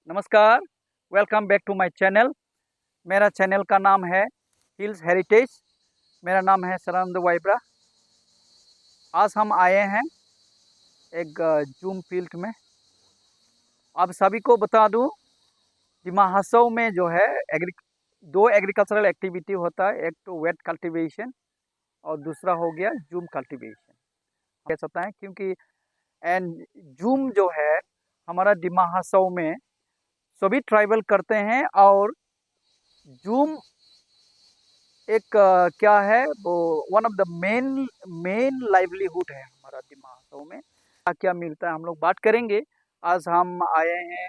नमस्कार, welcome back to my channel. मेरा channel का नाम है हिल्स हेरिटेज। मेरा नाम है सदानंद वाइब्रा। आज हम आए हैं एक जूम फील्ड में। आप सभी को बता दूं, दिमा हसो में जो है दो एग्रीकल्चरल एक्टिविटी होता है। एक तो वेट कल्टीवेशन और दूसरा हो गया जूम कल्टीवेशन। कह सकता है क्योंकि एंड जूम जो है हमारा दिमा हसो में सभी ट्राइबल करते हैं। और जूम एक क्या है वो one of the main livelihood है हमारा दिमाग में। क्या क्या मिलता है हम लोग बात करेंगे। आज हम आए हैं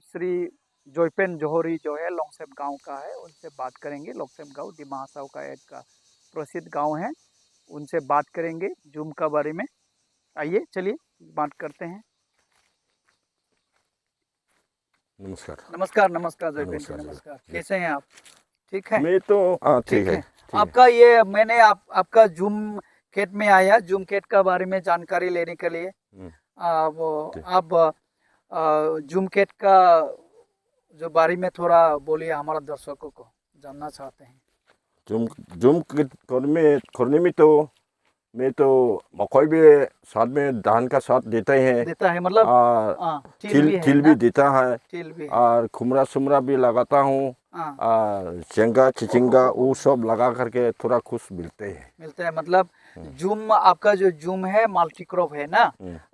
श्री जोइपेन जोहरी जो है लोंगसेप गांव का है, उनसे बात करेंगे। लोंगसेप गांव दिमा हसाओ का एक प्रसिद्ध गांव है, उनसे बात करेंगे जूम का बारे में। आइए चलिए बात करते हैं। नमस्कार। नमस्कार नमस्कार जोइपेन जी, नमस्कार नमस्कार। जी। कैसे हैं आप? ठीक है? मैं तो ठीक है। आपका ये मैंने आपका जूम खेत में आया, जूम खेत का बारे में जानकारी लेने के लिए। ठीक। आप जूम खेत का जो बारे में थोड़ा बोलिए, हमारा दर्शकों को जानना चाहते हैं। जुम जुम करने में तो मैं तो मकई भी साथ में धान का साथ देता ही है। देता है मतलब तिल भी देता है तिल भी है। और खुमरा सुमरा भी लगाता हूँ। चेंगा चिचिंगा वो सब लगा करके थोड़ा खुश मिलते हैं मतलब जूम, आपका जो जूम है मल्टी क्रॉप है ना।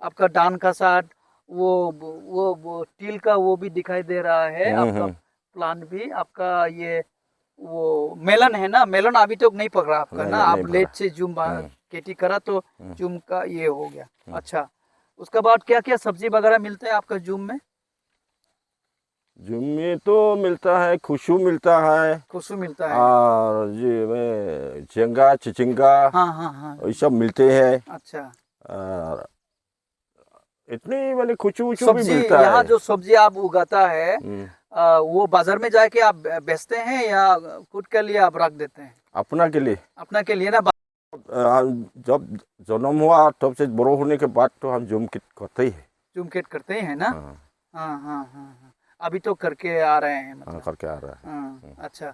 आपका धान का साथ वो तिल का वो भी दिखाई दे रहा है। आपका प्लांट भी, आपका ये वो मेलन है ना। मेलन अभी तो नहीं पकड़ा आपका ना, आप लेट से जूम खेती करा तो जूम का ये हो गया। अच्छा, उसके बाद क्या क्या सब्जी वगैरह मिलते हैं आपका जूम में? जूम में तो मिलता है खुशबू मिलता है और ये चेंगा चिचिंगा ये सब मिलते हैं। अच्छा, इतनी मैंने खुशबू भी मिलता है। यहाँ जो सब्जी आप उगाता है वो बाजार में जाके आप बेचते हैं या खुद के लिए आप रख देते हैं? अपना के लिए ना। जब जन्म हुआ तब से बड़ो होने के बाद तो हम जूम किट करते ही है ना। हाँ, अभी तो करके आ रहे हैं मतलब। करके आ रहा है। अच्छा।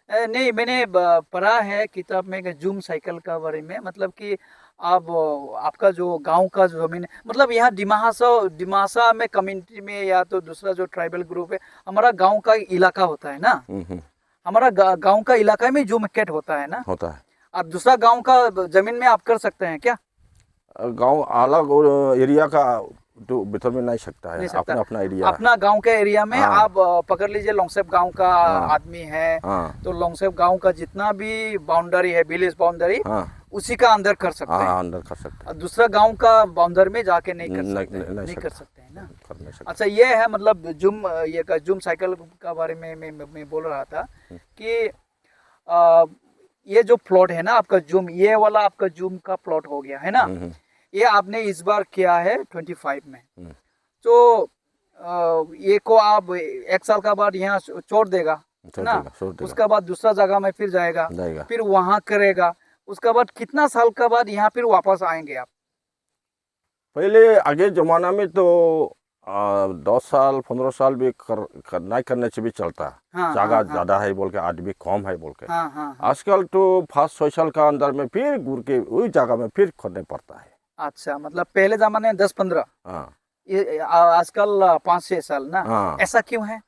नहीं, मैंने पढ़ा है किताब में कि जूम साइकिल का बारे में, मतलब कि आप आपका जो गांव का जो जमीन है, मतलब यहाँ डिमासा में कम्युनिटी में या तो दूसरा जो ट्राइबल ग्रुप है, हमारा गांव का इलाका होता है ना। हमारा गांव का इलाका में जूम कैट होता है ना। होता है। और दूसरा गांव का जमीन में आप कर सकते हैं क्या? गांव अलग एरिया का तो भीतर में नहीं सकता है। अपना अपना एरिया, अपना गांव के एरिया में आप पकड़ लीजिए। लोंगसेप गांव का आदमी है तो लोंगसेप गांव का जितना भी बाउंड्री है, विलेज बाउंड्री, उसी का अंदर कर सकते हैं। अंदर कर सकते हैं। दूसरा गांव का बाउंड्री में जाके नहीं कर सकते हैं ना। अच्छा, ये है मतलब जूम साइकिल का बारे में मैं बोल रहा था कि ये जो प्लॉट है ना आपका जूम, ये वाला आपका जूम का प्लॉट हो गया है ना। ये आपने इस बार किया है 25 में। तो ये को आप एक साल का बाद यहाँ छोड़ देगा ना। उसका बाद दूसरा जगह में फिर जाएगा, फिर वहाँ करेगा। उसका बाद कितना साल का बाद यहाँ फिर वापस आएंगे आप? पहले आगे जमाना में तो 10 साल 15 साल भी नहीं करने से भी चलता। जगह ज्यादा है बोल के, आदमी कम है बोल के। आजकल तो 5-6 साल का अंदर में फिर घूर के वही जगह में फिर करने पड़ता है। अच्छा, मतलब पहले जमाने 10-15, आजकल 5-6 साल ना। ऐसा क्यों है?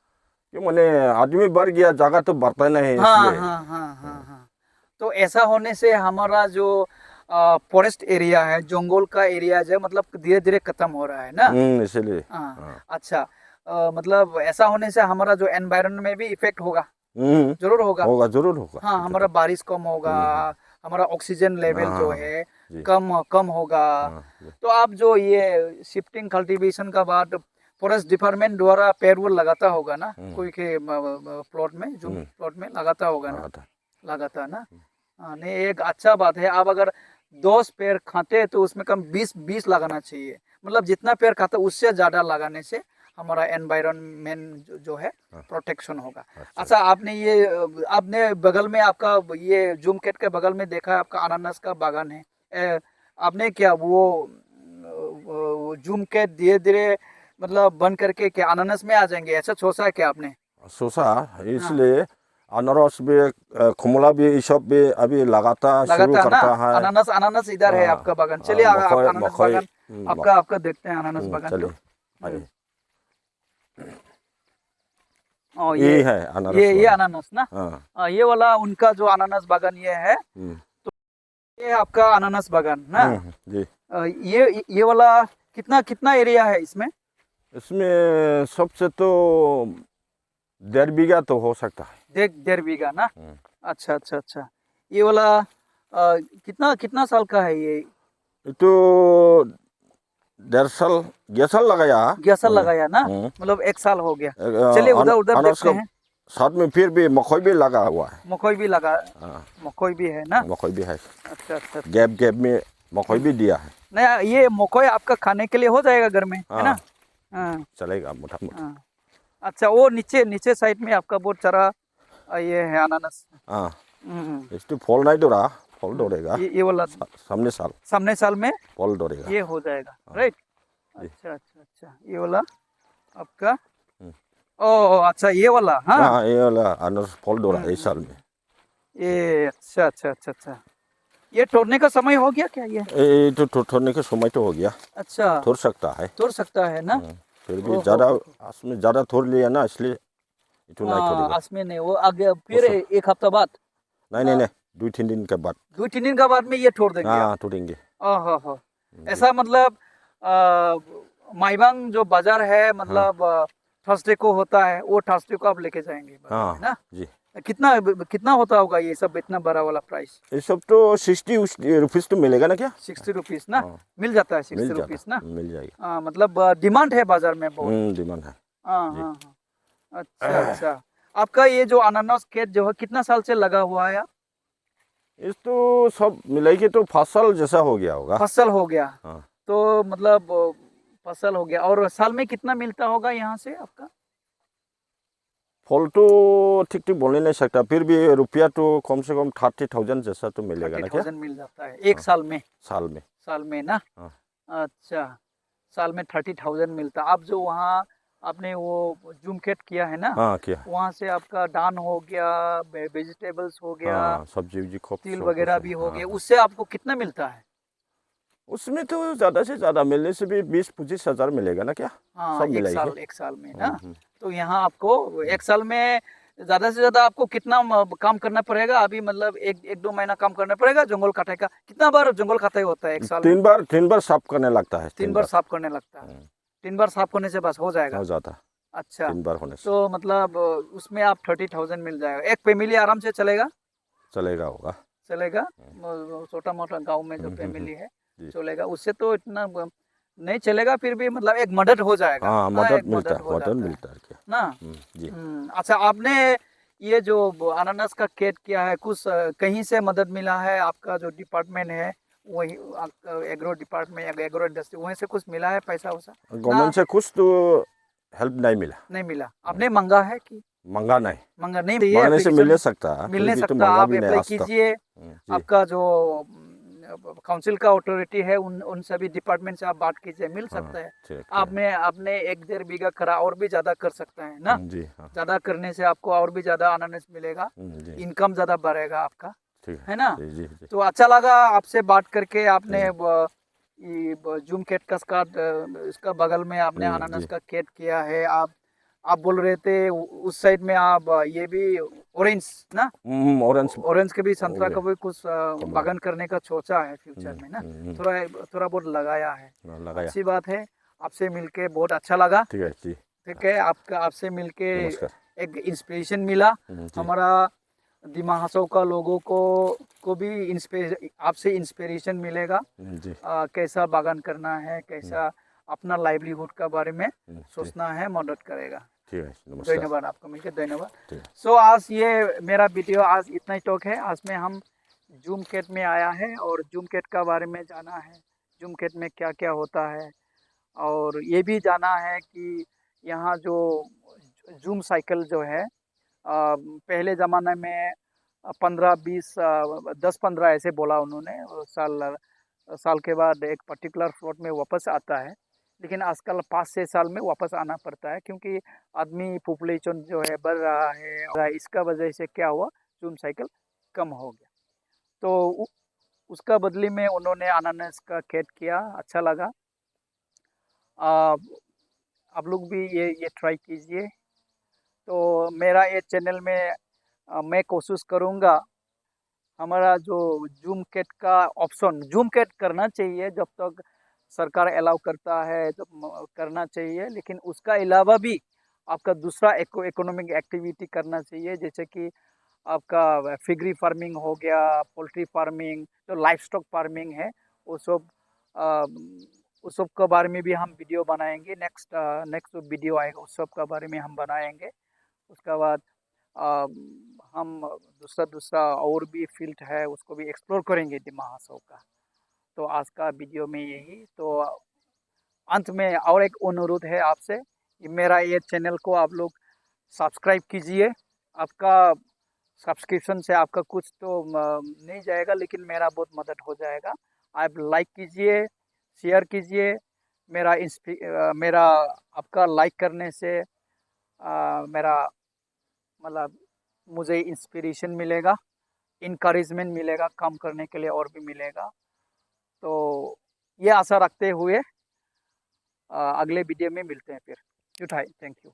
क्यों मैंने आदमी बढ़ गया, जगह तो बढ़ता नहीं इसलिए। तो ऐसा होने से हमारा जो फॉरेस्ट एरिया है, जंगल का एरिया जो मतलब धीरे धीरे खत्म हो रहा है ना, इसलिए। अच्छा, मतलब ऐसा होने से हमारा जो एनवायरनमेंट में भी इफेक्ट होगा। जरूर होगा। हाँ, हमारा बारिश कम होगा, हमारा ऑक्सीजन लेवल जो है कम होगा। तो आप जो ये शिफ्टिंग कल्टीवेशन का बाद फॉरेस्ट डिपार्टमेंट द्वारा पेड़ लगाता होगा ना, कोई के प्लॉट में, जो प्लॉट में लगाता होगा ना, लगाता ना। नहीं, एक अच्छा बात है। आप अगर 10 पेड़ खाते तो उसमें कम 20 लगाना चाहिए। मतलब जितना पेड़ खाता उससे ज्यादा लगाने से हमारा एनवायरनमेंट जो है प्रोटेक्शन होगा। अच्छा, आपने बगल में आपका ये जूम कैट के बगल में देखा आपका अनानास का बागान है। आपने क्या वो जूम कैट धीरे धीरे मतलब बन करके क्या अनानास में आ जाएंगे, ऐसा सोचा है क्या आपने? सोचा इसलिए अनारस भी कमला भी ये सब भी अभी लगाता शुरू लगाता है ना, करता है। अनानास अनानास इधर है आपका बागान। चलिए मकई अनानास मकई बागान आपका आपका देखते हैं अनानास बागान। चलिए तो आइए। और ये है अनारस ये वाला। अनानास ना। हाँ। ये वाला उनका जो अनानास बागान ये है, ये आपका अनानास बागान ना। जी। ये वाला कितना कितना एरिया है इसमें? इसमें सबसे तो 1.5 बीघा तो हो सकता है। 1.5 बीघा ना। अच्छा अच्छा अच्छा। ये वाला कितना कितना साल का है ये? तो 1.5 साल 11 साल लगाया। 11 साल लगाया ना, मतलब 1 साल हो गया। चलिए उधर उधर अनारस देखते का हैं। साथ में फिर भी मकई भी लगा हुआ है। मकई भी लगा, मकई भी है ना। मकई भी है। अच्छा अच्छा। गैप गैप में मकई भी दिया है। नहीं ये मकई आपका खाने के लिए हो जाएगा घर में, है ना। हाँ चलेगा मोटा मोटा। हाँ। अच्छा वो नीचे नीचे साइड में आपका बहुत सारा ये है अनानास। इस तो फल नहीं डोरा, फल डोरेगा ये वाला सामने साल में फल डोरेगा। ये हो जाएगा, राइट। अच्छा अच्छा अच्छा। ये वाला आपका ओ अच्छा ये वाला। हाँ ये वाला अनारस फल डोरा इस साल में। ये अच्छा अच्छा अच्छा अच्छा। ये तोड़ने का समय हो गया क्या ये? तो तोड़ने का समय तो हो गया। अच्छा तोड़ सकता है ना। फिर भी ज़्यादा उसमें ज़्यादा तोड़ लिया ना, इसलिए इतना नहीं तोड़ेगा। इसमें नहीं, वो आगे फिर 1 हफ्ता बाद। नहीं 2-3 दिन के बाद। 2-3 दिन के बाद में ये तोड़ देंगे? हाँ तोड़ेंगे। हाँ। ऐसा मतलब माईबांग जो बाजार है, मतलब थर्सडे को होता है, वो थर्सडे को आप लेके जाएंगे बाजार में ना जी। कितना कितना होता होगा ये सब इतना बड़ा वाला प्राइस? ये सब तो 60 रुपीज़ तो मिलेगा ना क्या? 60 रुपीज़ ना। मिल जाता है 60 रुपीज़ ना। मिल जाएगा। मतलब डिमांड है बाजार में बहुत। डिमांड है। हाँ। अच्छा अच्छा। आपका ये जो अनानास खेत जो है कितना साल से लगा हुआ है? इस तो सब मिलाइए तो फसल जैसा हो गया होगा। फसल हो गया। हाँ। तो मतलब फसल हो गया। और साल में कितना मिलता होगा यहाँ से आपका? फल तो ठीक ठीक बोल नहीं सकता, फिर भी रुपया तो कम से कम 30,000 जैसा तो मिलेगा ना क्या? 30,000 मिल जाता है एक साल में। साल में ना। अच्छा साल में 30,000 मिलता। आप जो वहाँ आपने वो जूम खेत किया है ना, किया। वहाँ से आपका धान हो गया, वेजिटेबल्स हो गया, सब्जी तिल वगैरह भी हो गया, उससे आपको कितना मिलता है? उसमें तो ज़्यादा से ज़्यादा मिलने से भी 20-25 हज़ार मिलेगा ना क्या? सब एक साल में ना। तो यहाँ आपको 1 साल में ज़्यादा से ज़्यादा आपको कितना काम करना पड़ेगा अभी? मतलब 1-2 महीना काम करना पड़ेगा जंगल कटाई का। कितना बार जंगल कटाई होता है 1 साल में? 3 बार साफ करने लगता है। 3 बार साफ करने लगता है। 3 बार साफ करने से बस हो जाएगा? हो जाता। अच्छा 3 बार होने से तो मतलब उसमें आप 30,000 मिल जाएगा। एक फैमिली आराम से चलेगा होगा। चलेगा। छोटा मोटा गाँव में जो फैमिली है चलेगा। उससे तो इतना नहीं चलेगा, फिर भी मतलब एक मदद हो जाएगा। मदद मिलता है क्या ना। जी। अच्छा आपने ये जो अनानास का खेत किया है, कुछ कहीं से मदद मिला है? आपका जो डिपार्टमेंट है वही एग्रो डिपार्टमेंट, एग्रो इंडस्ट्री, वहीं से कुछ मिला है पैसा वैसा? गवर्नमेंट से कुछ तो हेल्प नहीं मिला। आपने मांगा है कि? मांगा नहीं। मांगने से मिल सकता। आप अप्लाई कीजिए। आपका जो काउंसिल का अथॉरिटी है उन सभी डिपार्टमेंट से आप बात कीजिए, मिल सकता है। आपने 1-1.5 बीघा करा, और भी ज्यादा कर सकता है ना। जी ज्यादा करने से आपको और भी ज्यादा अनानास मिलेगा, इनकम ज्यादा बढ़ेगा आपका, है ना। तो अच्छा लगा आपसे बात करके। आपने जूम खेत का इसका बगल में आपने अनानास का खेत किया है। आप बोल रहे थे उस साइड में आप ये भी ऑरेंज ना, ऑरेंज के भी, संतरा का भी कुछ बागान करने का सोचा है फ्यूचर में ना। थोड़ा बहुत लगाया है। अच्छी बात है। आपसे मिलके बहुत अच्छा लगा। ठीक है आपसे मिलके एक इंस्पिरेशन मिला। हमारा दिमा हसो का लोगों को भी आपसे इंस्पिरेशन मिलेगा। कैसा बागान करना है, कैसा अपना लाइवलीहुड का बारे में सोचना है, मदद करेगा। धन्यवाद आपको मिलकर, धन्यवाद। सो आज ये मेरा वीडियो आज इतना ही टॉक है। आज में हम जूम खेत में आया है और जूम खेत का बारे में जाना है, जूम खेत में क्या क्या होता है, और ये भी जाना है कि यहाँ जो जूम साइकिल जो है पहले ज़माने में 15-20 10-15 ऐसे बोला उन्होंने, साल के बाद एक पर्टिकुलर फ्लोट में वापस आता है। लेकिन आजकल 5-6 साल में वापस आना पड़ता है, क्योंकि आदमी पॉपुलेशन जो है बढ़ रहा है, इसका वजह से क्या हुआ, जूम साइकिल कम हो गया। तो उसका बदले में उन्होंने अनानास का खेत किया, अच्छा लगा। आ, आप लोग भी ये ट्राई कीजिए। तो मेरा ये चैनल में मैं कोशिश करूँगा, हमारा जो जूम कैट का ऑप्शन, जूम कैट करना चाहिए जब तक सरकार अलाउ करता है तो करना चाहिए, लेकिन उसका अलावा भी आपका दूसरा इकोनॉमिक एक्टिविटी करना चाहिए, जैसे कि आपका फिगरी फार्मिंग हो गया, पोल्ट्री फार्मिंग, जो लाइफ स्टॉक फार्मिंग है, वो सब अ, उस सब के बारे में भी हम वीडियो बनाएंगे। नेक्स्ट नेक्स्ट जो वीडियो आएगा उस सब के बारे में हम बनाएंगे। उसके बाद अ, हम दूसरा दूसरा और भी फील्ड है उसको भी एक्सप्लोर करेंगे दिमा हासाओ का। तो आज का वीडियो में यही। तो अंत में और एक अनुरोध है आपसे कि मेरा ये चैनल को आप लोग सब्सक्राइब कीजिए। आपका सब्सक्रिप्शन से आपका कुछ तो नहीं जाएगा, लेकिन मेरा बहुत मदद हो जाएगा। आप लाइक कीजिए, शेयर कीजिए। मेरा आपका लाइक करने से मेरा मतलब मुझे इंस्पिरेशन मिलेगा, इनकरेजमेंट मिलेगा काम करने के लिए, और भी मिलेगा। तो ये आशा रखते हुए अगले वीडियो में मिलते हैं फिर। Thank you.